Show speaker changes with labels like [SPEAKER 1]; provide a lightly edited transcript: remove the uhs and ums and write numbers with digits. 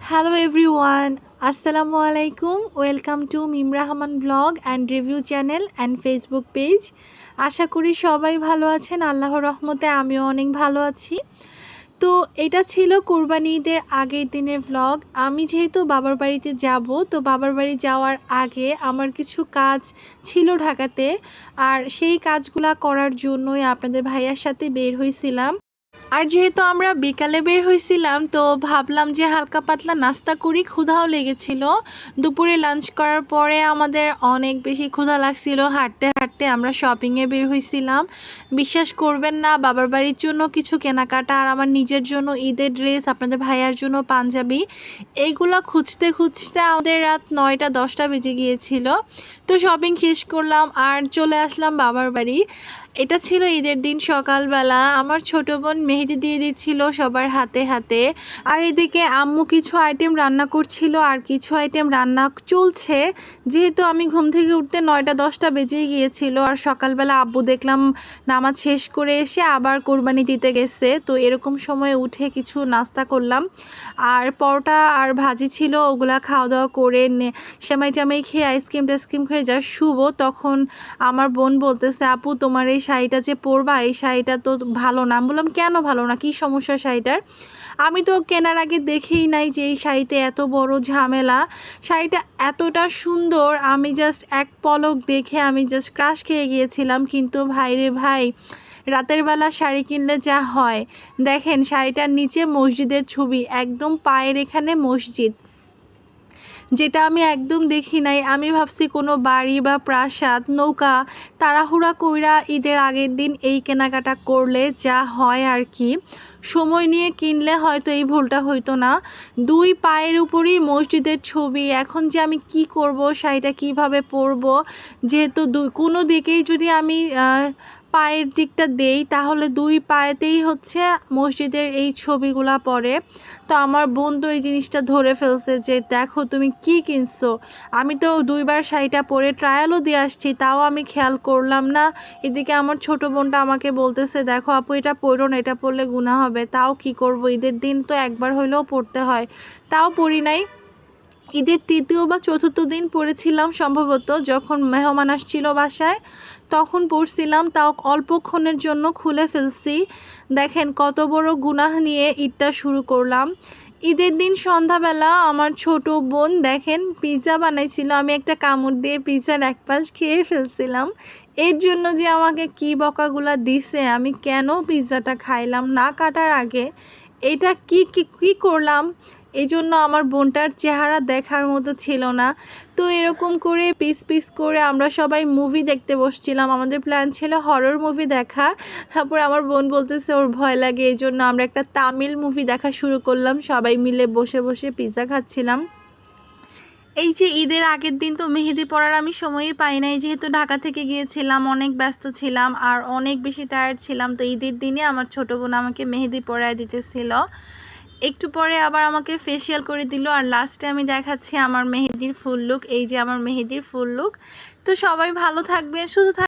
[SPEAKER 1] Hello everyone, আসসালামু আলাইকুম। Welcome to Mim Rahman blog and review channel and Facebook page. আশা করি সবাই ভালো আছেন। আল্লাহর রহমতে আমিও অনেক ভালো আছি। তো এটা ছিল কোরবানি ঈদের আগের দিনের ব্লগ। আমি যেহেতু বাবার বাড়িতে যাব, তো বাবার বাড়ি যাওয়ার আগে আমার কিছু কাজ ছিল ঢাকাতে, আর সেই কাজগুলা করার জন্যই আপনাদের ভাইয়ার সাথে বের হয়েছিলাম। আর যেহেতু আমরা বিকালে বের হয়েছিলাম, তো ভাবলাম যে হালকা পাতলা নাস্তা করি, ক্ষুধাও লেগেছিল। দুপুরে লাঞ্চ করার পরে আমাদের অনেক বেশি ক্ষুধা লাগছিল। হাঁটতে হাঁটতে আমরা শপিংয়ে বের হয়েছিলাম। বিশ্বাস করবেন না, বাবার বাড়ির জন্য কিছু কেনাকাটা আর আমার নিজের জন্য ঈদের ড্রেস, আপনাদের ভাইয়ার জন্য পাঞ্জাবি, এইগুলো খুঁজতে খুঁজতে আমাদের রাত 9টা-10টা বেজে গিয়েছিল। তো শপিং শেষ করলাম আর চলে আসলাম বাবার বাড়ি। এটা ছিল ঈদের দিন সকালবেলা। আমার ছোট বোন মেহেদি দিয়ে দিচ্ছিল সবার হাতে হাতে, আর এদিকে আম্মু কিছু আইটেম রান্না করছিল আর কিছু আইটেম রান্না চলছে। যেহেতু আমি ঘুম থেকে উঠতে 9টা-10টা বেজেই গিয়েছিল, আর সকালবেলা আব্বু দেখলাম নামাজ শেষ করে এসে আবার কোরবানি দিতে গেছে। তো এরকম সময় উঠে কিছু নাস্তা করলাম, আর পরোটা আর ভাজি ছিল, ওগুলা খাওয়া দাওয়া করে সেমাই টামাই খেয়ে আইসক্রিম টাইসক্রিম খেয়ে যা শুভ, তখন আমার বোন বলতেছে, আপু তোমার এই শাড়িটা যে পরবা, এই শাড়িটা তো ভালো না। আমি বললাম, কেন ভালো না, কী সমস্যা শাড়িটার? আমি তো কেনার আগে দেখেই নাই যে এই শাড়িতে এত বড় ঝামেলা। শাড়িটা এতটা সুন্দর, আমি জাস্ট এক পলক দেখে আমি জাস্ট ক্রাশ খেয়ে গিয়েছিলাম। কিন্তু ভাই রে ভাই, রাতের বেলা শাড়ি কিনলে যা হয়, দেখেন শাড়িটার নিচে মসজিদের ছবি, একদম পায়ের এখানে মসজিদ, যেটা আমি একদম দেখি নাই। আমি ভাবছি কোনো বাড়ি বা প্রাসাদ, নৌকা, তাড়াহুড়া কইরা ঈদের আগের দিন এই কেনাকাটা করলে যা হয় আর কি। সময় নিয়ে কিনলে হয়তো এই ভুলটা হইতো না। দুই পায়ের উপরই মসজিদের ছবি। এখন যে আমি কি করব, শাড়িটা কিভাবে পরবো, যেহেতু কোনো দিকেই যদি আমি পায়ের দিকটা দেই, তাহলে দুই পায়েতেই হচ্ছে মসজিদের এই ছবিগুলা পড়ে। তো আমার বোন তো এই জিনিসটা ধরে ফেলছে যে, দেখো তুমি কি কিনছো। আমি তো দুইবার শাড়িটা পরে ট্রায়ালও দিয়ে আসছি, তাও আমি খেয়াল করলাম না। এদিকে আমার ছোট বোনটা আমাকে বলতেছে, দেখো আপু এটা পরো না, এটা পরলে গুনাহ হবে। তাও কি করব, ঈদের দিন তো একবার হইলেও পরতে হয়, তাও পরি নাই। ঈদের তৃতীয় বা চতুর্থ দিন পড়েছিলাম সম্ভবত, যখন মেহমান আসছিল বাসায়, তখন পড়ছিলাম, তাও অল্পক্ষণের জন্য খুলে ফেলছি। দেখেন কত বড় গুনাহ নিয়ে ঈদটা শুরু করলাম। ঈদের দিন সন্ধ্যাবেলা আমার ছোট বোন দেখেন পিৎজা বানাইছিল, আমি একটা কামড় দিয়ে পিৎজার এক পাশ খেয়ে ফেলছিলাম। এর জন্য যে আমাকে কি বকাগুলা দিছে, আমি কেন পিৎজাটা খাইলাম না কাটার আগে, এটা কি কি কি করলাম। এই জন্য আমার বোনটার চেহারা দেখার মতো ছিল না। তো এরকম করে পিস পিস করে আমরা সবাই মুভি দেখতে বসছিলাম। আমাদের প্ল্যান ছিল হরর মুভি দেখা। তারপর আমার বোন বলতেছে ওর ভয় লাগে, এই জন্য আমরা একটা তামিল মুভি দেখা শুরু করলাম। সবাই মিলে বসে বসে পিৎজা খাচ্ছিলাম। এই যে ঈদের আগের দিন তো মেহেদি পরার আমি সময়ই পাই নাই, যেহেতু ঢাকা থেকে গিয়েছিলাম, অনেক ব্যস্ত ছিলাম আর অনেক বেশি টায়ার্ড ছিলাম। তো ঈদের দিনে আমার ছোটো বোন আমাকে মেহেদি পরায় দিতেছিল, একটু পরে আবার আমাকে ফেসিয়াল করে দিল, আর লাস্টে আমি দেখাচ্ছি আমার মেহেদির ফুল লুক। এই যে আমার মেহেদির ফুল লুক। তো সবাই ভালো থাকবেন, সুস্থ থাকবেন।